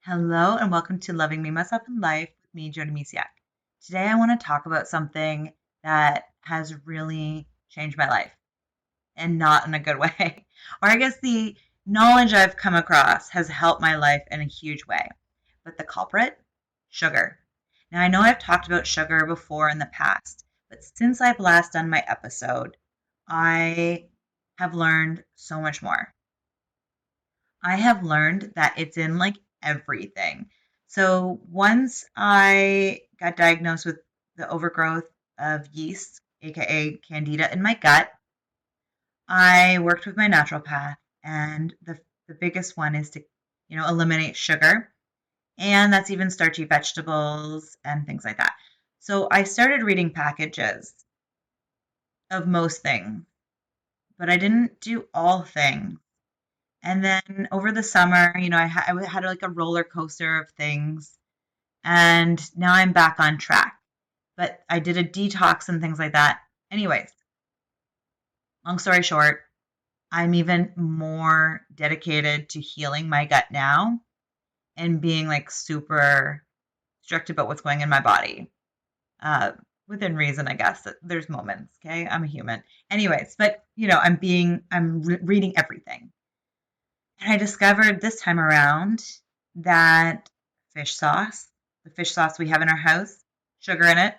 Hello and welcome to Loving Me, Myself, and Life with me, Jody Misiak. Today I want to talk about something that has really changed my life and not in a good way. Or I guess the knowledge I've come across has helped my life in a huge way. But the culprit? Sugar. Now I know I've talked about sugar before in the past, but since I've last done my episode, I have learned so much more. I have learned that it's in like everything. So once I got diagnosed with the overgrowth of yeast, aka candida, in my gut, I worked with my naturopath, and the biggest one is to, eliminate sugar, and that's even starchy vegetables and things like that. So I started reading packages of most things, but I didn't do all things. And then over the summer, I had like a roller coaster of things, and now I'm back on track. But I did a detox and things like that. Anyways, long story short, I'm even more dedicated to healing my gut now and being like super strict about what's going in my body. Uh, Within reason, I guess. There's moments, okay? I'm a human. Anyways, but I'm reading everything. And I discovered this time around that fish sauce, the fish sauce we have in our house, sugar in it.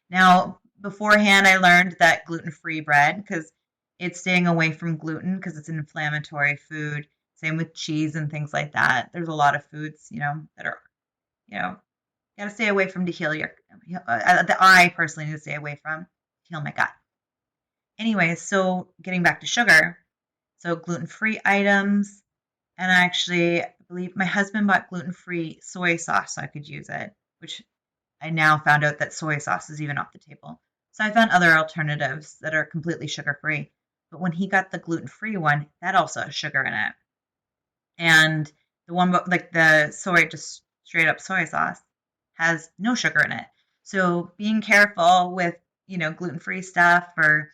Now, beforehand, I learned that gluten-free bread, because it's staying away from gluten because it's an inflammatory food. Same with cheese and things like that. There's a lot of foods, that are, you know, got to stay away from to heal that I personally need to stay away from to heal my gut. Anyway, so getting back to sugar, so gluten-free items, and I believe my husband bought gluten-free soy sauce so I could use it, which I now found out that soy sauce is even off the table. So I found other alternatives that are completely sugar-free. But when he got the gluten-free one, that also has sugar in it. And the one like the soy, just straight up soy sauce, has no sugar in it. So being careful with, gluten-free stuff, or,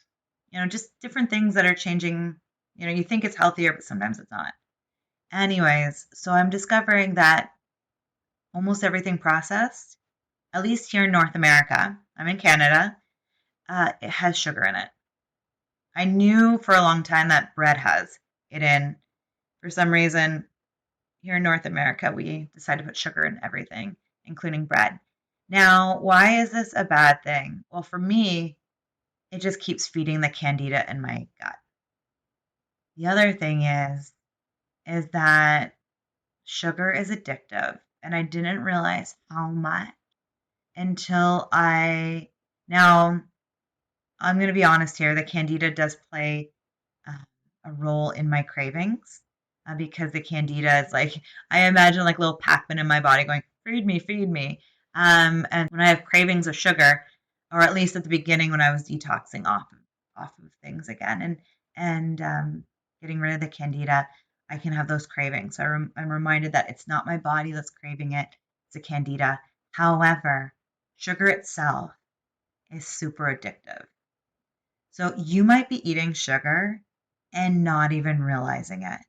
just different things that are changing. You think it's healthier, but sometimes it's not. Anyways, so I'm discovering that almost everything processed, at least here in North America, I'm in Canada, it has sugar in it. I knew for a long time that bread has it in. For some reason, here in North America, we decide to put sugar in everything, including bread. Now, why is this a bad thing? Well, for me, it just keeps feeding the candida in my gut. The other thing is that sugar is addictive, and I didn't realize how much until now, I'm going to be honest here, the candida does play uh, a role in my cravings, because the candida is like, I imagine like little Pac-Man in my body going, feed me, feed me. And when I have cravings of sugar, or at least at the beginning when I was detoxing off of things again, and getting rid of the candida, I can have those cravings. So I'm reminded that it's not my body that's craving it, it's a candida. However, sugar itself is super addictive. So you might be eating sugar and not even realizing it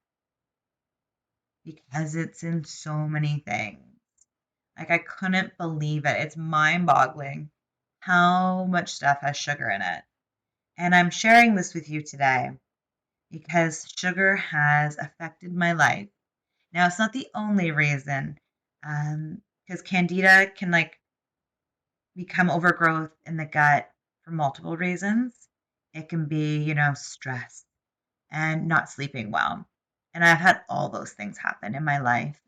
because it's in so many things. Like, I couldn't believe it. It's mind-boggling how much stuff has sugar in it. And I'm sharing this with you today because sugar has affected my life. Now, it's not the only reason, because candida can like become overgrowth in the gut for multiple reasons. It can be, stress and not sleeping well. And I've had all those things happen in my life.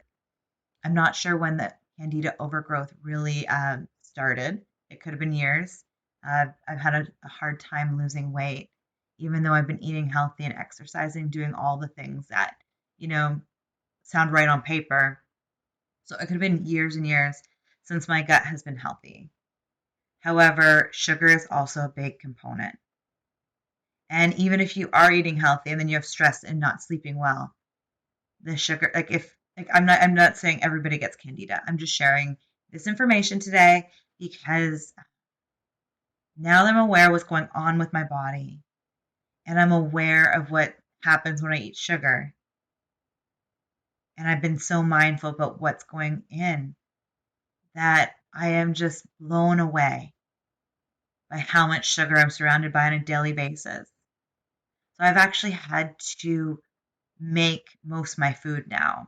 I'm not sure when the candida overgrowth really started. It could have been years. I've had a hard time losing weight, even though I've been eating healthy and exercising, doing all the things that, you know, sound right on paper. So it could have been years and years since my gut has been healthy. However, sugar is also a big component. And even if you are eating healthy and then you have stress and not sleeping well, the sugar, like if like I'm not saying everybody gets candida. I'm just sharing this information today because now that I'm aware of what's going on with my body and I'm aware of what happens when I eat sugar, And I've been so mindful about what's going in that I am just blown away by how much sugar I'm surrounded by on a daily basis. So I've actually had to make most of my food now.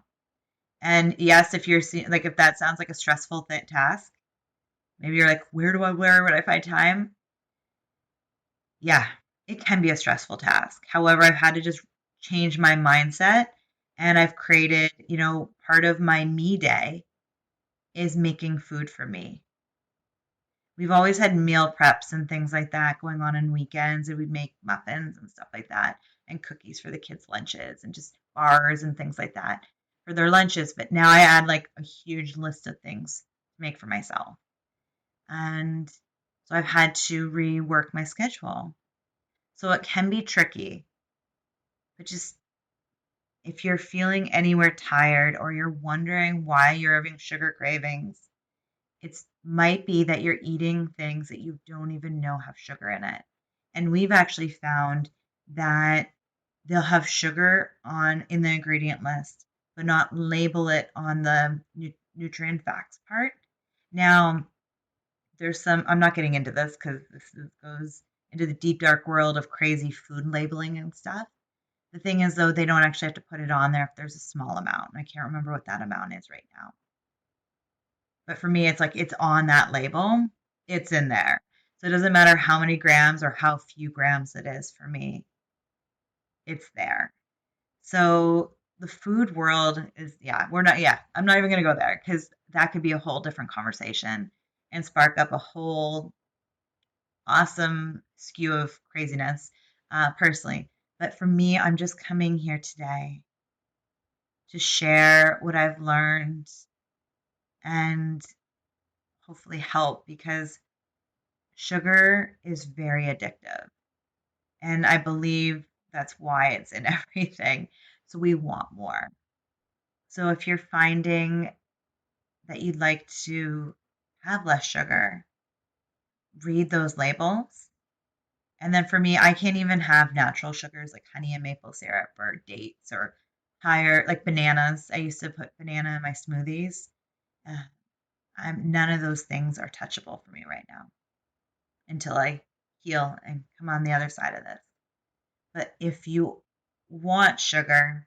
And yes, if you're seeing, like, if that sounds like a stressful task, maybe you're like, where would I find time? Yeah, it can be a stressful task. However, I've had to just change my mindset, and I've created, part of my me day is making food for me. We've always had meal preps and things like that going on weekends, and we'd make muffins and stuff like that, and cookies for the kids' lunches, and just bars and things like that for their lunches. But now I add like a huge list of things to make for myself. And so I've had to rework my schedule. So it can be tricky, but just if you're feeling anywhere tired or you're wondering why you're having sugar cravings, it might be that you're eating things that you don't even know have sugar in it. And we've actually found that they'll have sugar on in the ingredient list, but not label it on the nutrient facts part. Now, there's some, I'm not getting into this because goes into the deep dark world of crazy food labeling and stuff. The thing is, though, they don't actually have to put it on there if there's a small amount. I can't remember what that amount is right now. But for me, it's like it's on that label, it's in there. So it doesn't matter how many grams or how few grams it is for me, it's there. So the food world is, I'm not even going to go there because that could be a whole different conversation and spark up a whole awesome skew of craziness personally. But for me, I'm just coming here today to share what I've learned and hopefully help because sugar is very addictive. And I believe that's why it's in everything. So we want more. So if you're finding that you'd like to have less sugar, read those labels. And then for me, I can't even have natural sugars like honey and maple syrup or dates or higher, like bananas. I used to put banana in my smoothies. None of those things are touchable for me right now until I heal and come on the other side of this. But if you want sugar,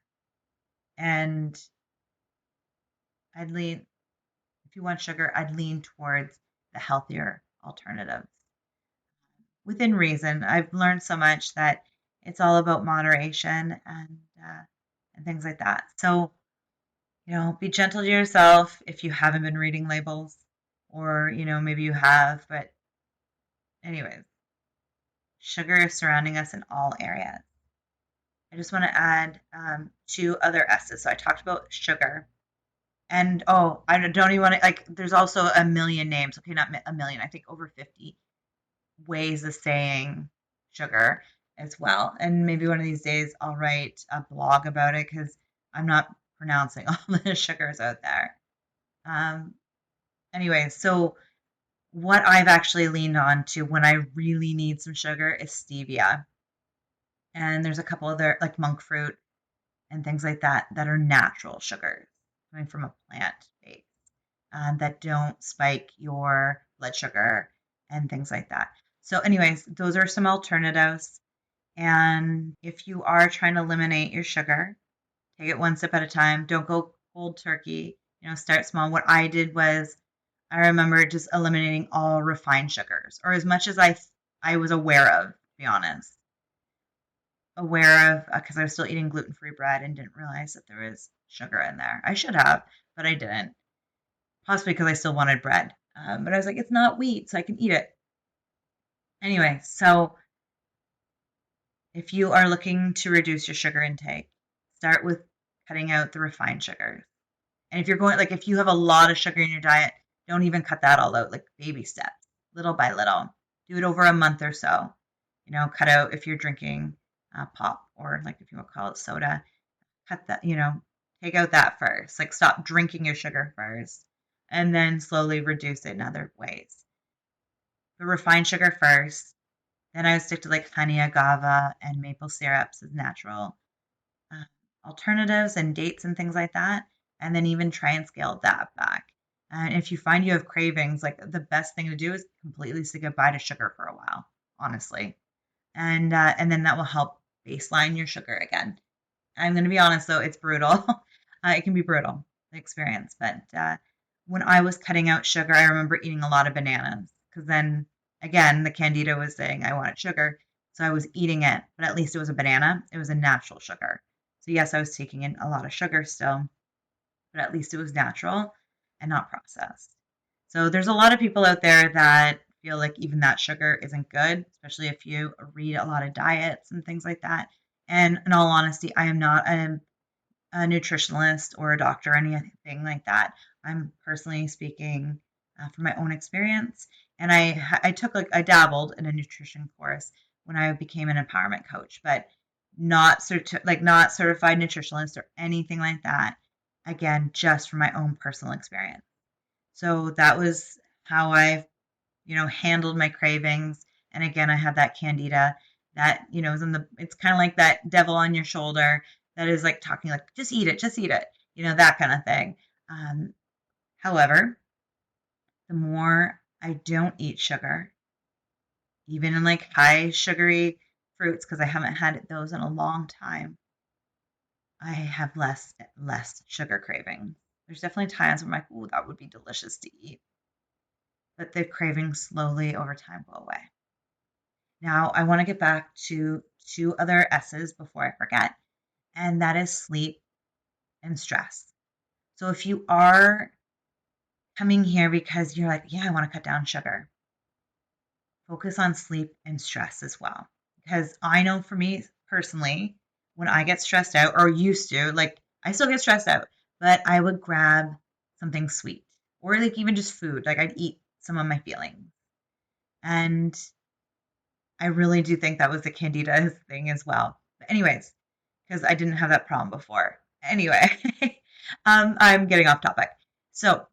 and I'd lean, if you want sugar, I'd lean towards the healthier alternatives within reason. I've learned so much that it's all about moderation and things like that. So, be gentle to yourself if you haven't been reading labels, or maybe you have, but anyways, sugar is surrounding us in all areas. I just want to add two other S's. So I talked about sugar. And I don't even want to, like, there's also a million names. Okay, not a million, I think over 50 ways of saying sugar as well. And maybe one of these days I'll write a blog about it because I'm not pronouncing all the sugars out there. Anyway, so what I've actually leaned on to when I really need some sugar is stevia. And there's a couple other, like monk fruit and things like that, that are natural sugars coming from a plant base that don't spike your blood sugar and things like that. So, anyways, those are some alternatives. And if you are trying to eliminate your sugar, take it one sip at a time. Don't go cold turkey. Start small. What I did was I remember just eliminating all refined sugars, or as much as I was aware of, to be honest. Aware of, because I was still eating gluten-free bread and didn't realize that there was sugar in there. I should have, but I didn't. Possibly because I still wanted bread. But I was like, it's not wheat, so I can eat it. Anyway, so if you are looking to reduce your sugar intake, start with cutting out the refined sugars. And if you're going, like, if you have a lot of sugar in your diet, don't even cut that all out, like baby steps, little by little. Do it over a month or so. Cut out if you're drinking pop, or like if you want to call it soda, cut that, take out that first. Like, stop drinking your sugar first and then slowly reduce it in other ways. The refined sugar first. Then I would stick to like honey, agave, and maple syrups as natural alternatives, and dates and things like that. and then even try and scale that back. And if you find you have cravings, like the best thing to do is completely say goodbye to sugar for a while, honestly. And then that will help baseline your sugar again. I'm going to be honest though, it's brutal. It can be brutal, the experience. But when I was cutting out sugar, I remember eating a lot of bananas because then again, the candida was saying I wanted sugar. So I was eating it, but at least it was a banana. It was a natural sugar. So yes, I was taking in a lot of sugar still, but at least it was natural and not processed. So there's a lot of people out there that feel like even that sugar isn't good, especially if you read a lot of diets and things like that. And in all honesty, I am not a nutritionalist or a doctor or anything like that. I'm personally speaking from my own experience. And I took I dabbled in a nutrition course when I became an empowerment coach, but not not certified nutritionalist or anything like that. Again, just from my own personal experience. So that was how I, handled my cravings. And again, I had that candida that, is it's kind of like that devil on your shoulder that is like talking like, just eat it, that kind of thing. However, the more I don't eat sugar, even in like high sugary fruits, because I haven't had those in a long time, I have less sugar cravings. There's definitely times where I'm like, ooh, that would be delicious to eat. But the cravings slowly over time go away. Now, I want to get back to two other S's before I forget, and that is sleep and stress. So if you are coming here because you're like, yeah, I want to cut down sugar, focus on sleep and stress as well. Because I know for me personally, when I get stressed out or used to, like I still get stressed out, but I would grab something sweet or like even just food. Like I'd eat some of my feelings. And I really do think that was the candida thing as well. But anyways, because I didn't have that problem before. Anyway, I'm getting off topic. So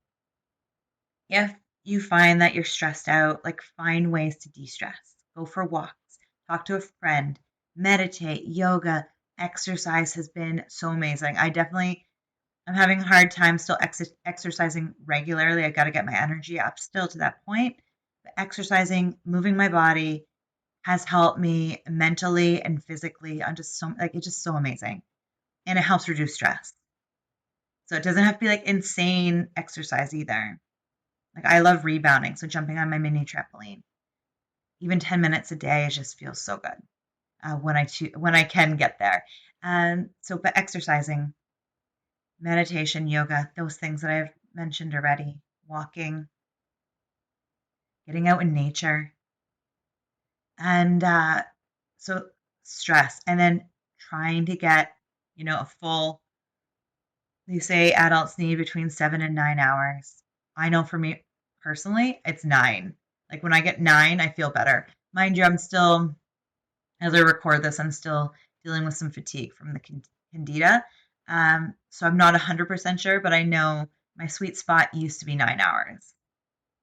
if you find that you're stressed out, like find ways to de-stress. Go for walks, talk to a friend, meditate, yoga, exercise has been so amazing. I'm having a hard time still exercising regularly. I got to get my energy up still to that point. But exercising, moving my body has helped me mentally and physically. It's just so amazing. And it helps reduce stress. So it doesn't have to be like insane exercise either. Like I love rebounding, so jumping on my mini trampoline. Even 10 minutes a day just feels so good when I can get there. But exercising, meditation, yoga, those things that I've mentioned already, walking, getting out in nature, and so stress, and then trying to get a full. They say adults need between 7 and 9 hours. I know for me personally, it's 9. Like when I get 9, I feel better. Mind you, I'm still, as I record this, I'm still dealing with some fatigue from the candida. So I'm not 100% sure, but I know my sweet spot used to be 9 hours.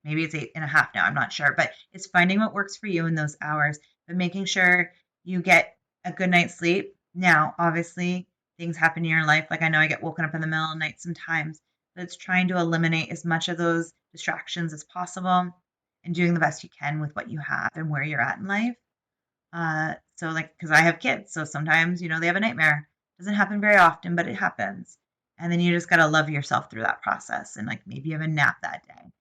Maybe it's 8.5 now. I'm not sure, but it's finding what works for you in those hours, but making sure you get a good night's sleep. Now, obviously, things happen in your life. Like I know I get woken up in the middle of the night sometimes, but it's trying to eliminate as much of those distractions as possible and doing the best you can with what you have and where you're at in life. Because I have kids, so sometimes, they have a nightmare. It doesn't happen very often, but it happens. And then you just got to love yourself through that process. And like maybe you have a nap that day.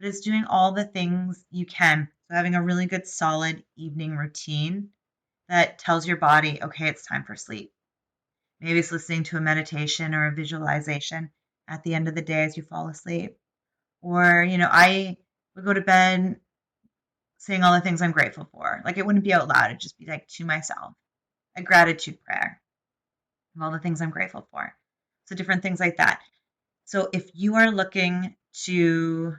But it's doing all the things you can. So having a really good, solid evening routine that tells your body, okay, it's time for sleep. Maybe it's listening to a meditation or a visualization at the end of the day as you fall asleep. Or, I would go to bed saying all the things I'm grateful for. Like it wouldn't be out loud, it'd just be like to myself. A gratitude prayer of all the things I'm grateful for. So different things like that. So if you are looking to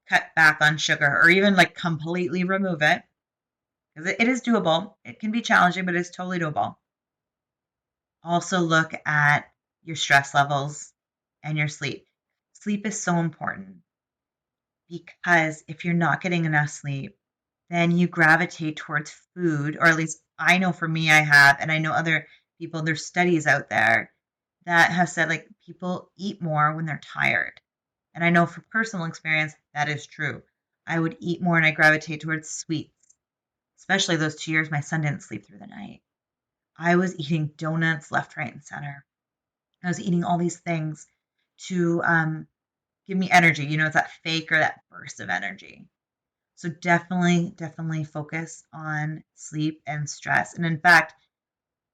cut back on sugar or even like completely remove it, because it is doable. It can be challenging, but it's totally doable. Also look at your stress levels and your sleep. Sleep is so important because if you're not getting enough sleep, then you gravitate towards food, or at least I know for me I have, and I know other people, there's studies out there that have said like people eat more when they're tired. And I know from personal experience that is true. I would eat more and I gravitate towards sweets, especially those 2 years my son didn't sleep through the night. I was eating donuts left, right, and center. I was eating all these things to give me energy. It's that fake or that burst of energy. So definitely focus on sleep and stress. And in fact,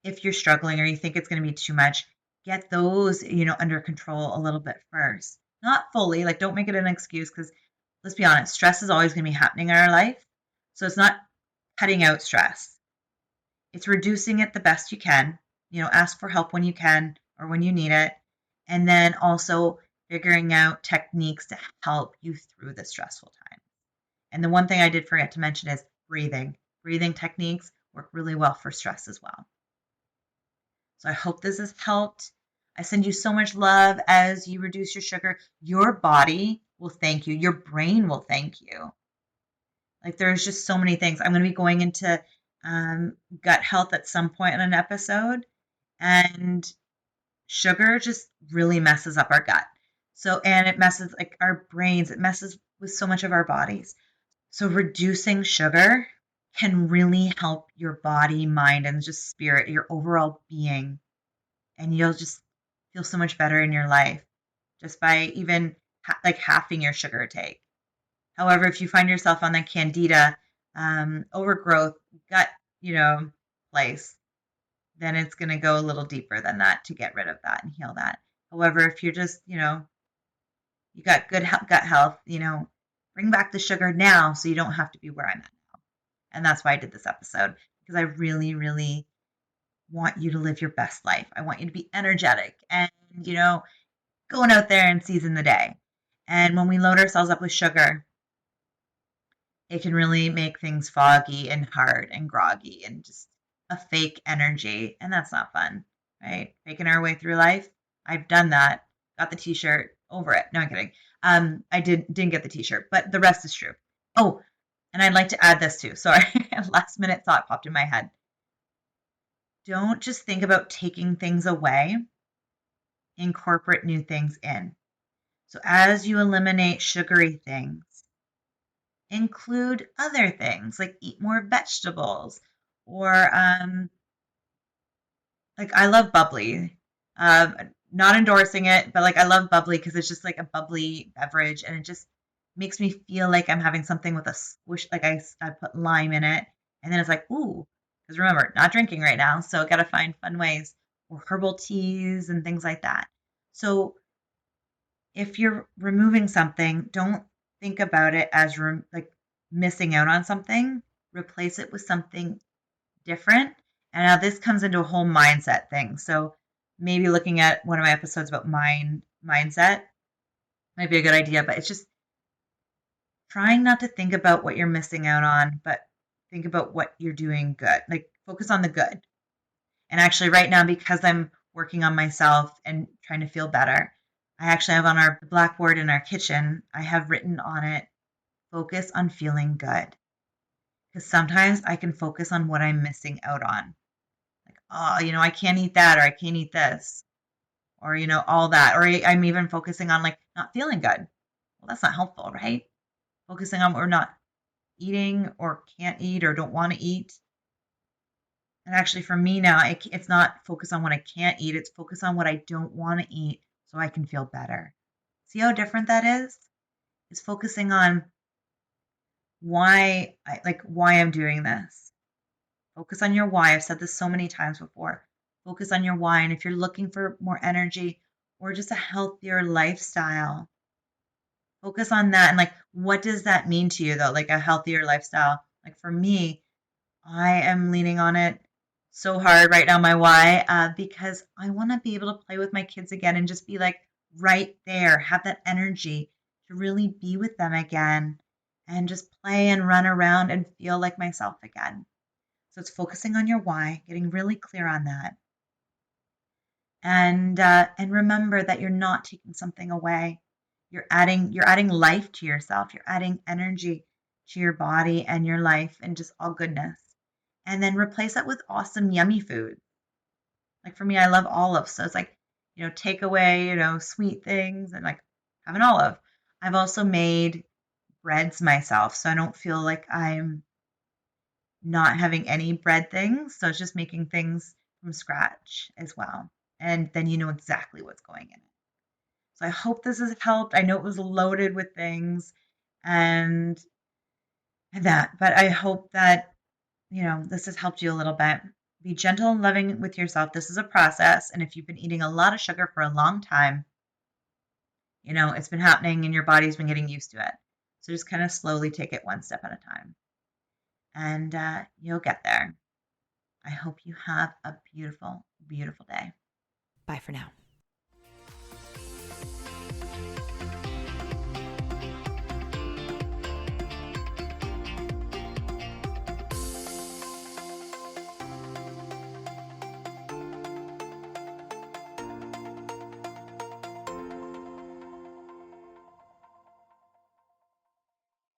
if you're struggling or you think it's going to be too much, get those, under control a little bit first. Not fully, like don't make it an excuse because let's be honest, stress is always going to be happening in our life. So it's not cutting out stress. It's reducing it the best you can. Ask for help when you can or when you need it. And then also figuring out techniques to help you through the stressful time. And the one thing I did forget to mention is breathing. Breathing techniques work really well for stress as well. So I hope this has helped. I send you so much love as you reduce your sugar. Your body will thank you. Your brain will thank you. Like there's just so many things. I'm going to be going into gut health at some point in an episode. And sugar just really messes up our gut. And it messes like our brains. It messes with so much of our bodies. So reducing sugar can really help your body, mind, and just spirit, your overall being. And you'll just feel so much better in your life just by even halving your sugar intake. However, if you find yourself on the candida, overgrowth, gut, place, then it's going to go a little deeper than that to get rid of that and heal that. However, if you're just, you got good gut health, bring back the sugar now so you don't have to be where I'm at now. And that's why I did this episode, because I really, really want you to live your best life. I want you to be energetic and, going out there and seizing the day. And when we load ourselves up with sugar, it can really make things foggy and hard and groggy and just a fake energy. And that's not fun, right? Faking our way through life. I've done that. Got the t-shirt, over it. No, I'm kidding. I didn't get the t-shirt, but the rest is true. Oh, and I'd like to add this too. Sorry, last minute thought popped in my head. Don't just think about taking things away. Incorporate new things in. So as you eliminate sugary things, include other things like eat more vegetables or like I love bubbly. Not endorsing it, but like I love bubbly because it's just like a bubbly beverage and it just makes me feel like I'm having something with a swish. Like I put lime in it and then it's like, ooh, because remember, not drinking right now. So got to find fun ways or herbal teas and things like that. So if you're removing something, don't think about it as like missing out on something. Replace it with something different. And now this comes into a whole mindset thing. So maybe looking at one of my episodes about mindset might be a good idea, but it's just trying not to think about what you're missing out on, but think about what you're doing good. Like focus on the good. And actually right now, because I'm working on myself and trying to feel better, I actually have on our blackboard in our kitchen, I have written on it, focus on feeling good. Because sometimes I can focus on what I'm missing out on. Like, oh, I can't eat that, or I can't eat this, or, all that. Or I'm even focusing on like not feeling good. Well, that's not helpful, right? Focusing on what we're not eating or can't eat or don't want to eat. And actually for me now, it's not focus on what I can't eat. It's focus on what I don't want to eat so I can feel better. See how different that is? It's focusing on why I'm doing this. Focus on your why. I've said this so many times before. Focus on your why. And if you're looking for more energy or just a healthier lifestyle, focus on that. And like, what does that mean to you though? Like a healthier lifestyle. Like for me, I am leaning on it so hard right now, my why, because I want to be able to play with my kids again and just be like right there, have that energy to really be with them again and just play and run around and feel like myself again. So it's focusing on your why, getting really clear on that. And remember that you're not taking something away. You're adding life to yourself. You're adding energy to your body and your life and just all goodness. And then replace that with awesome, yummy food. Like for me, I love olives. So it's like take away, sweet things and like have an olive. I've also made breads myself, so I don't feel like I'm not having any bread things. So it's just making things from scratch as well. And then you know exactly what's going in it. So I hope this has helped. I know it was loaded with things and that, but I hope that, this has helped you a little bit. Be gentle and loving with yourself. This is a process. And if you've been eating a lot of sugar for a long time, it's been happening and your body's been getting used to it. So just kind of slowly take it one step at a time. And you'll get there. I hope you have a beautiful, beautiful day. Bye for now.